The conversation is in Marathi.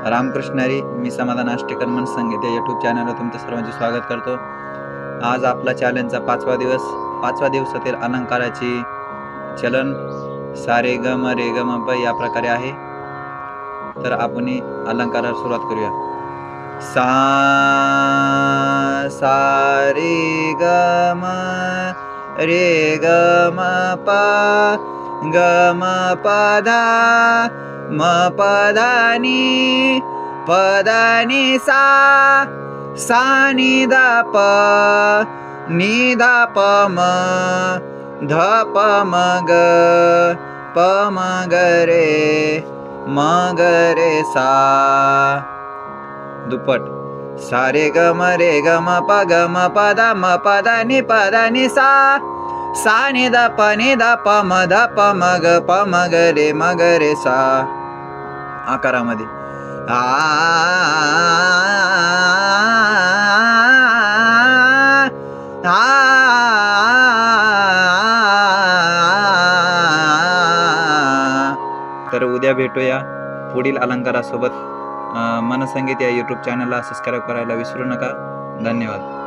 रामकृष्णारी, मी समाधान आष्टेकर मनसंगीत या यूट्यूब चॅनलवर तुमचं सर्वांचे स्वागत करतो। आज आपला चॅलेंजचा 5वा दिवस। 5व्या दिवसातील अलंकाराची चलन सा रे ग म रे ग म प या प्रकारे आहे। तर आपण अलंकाराला सुरुवात करूया। सा सा रे ग म रे ग म प ग म प धा म प धा नी प धा नी सा सा नी धा प नी धा प म ध प म ग प म ग रे सा। दुप्पट सा रे ग म प ग म प धा नी सा सा नी धा प म ध प म ग रे सा। आकारामध्ये आ तर उद्या भेटूया पुढील अलंकारासोबत। मनसंगीत या यूट्यूब चॅनलला सबस्क्राईब करायला विसरू नका। धन्यवाद।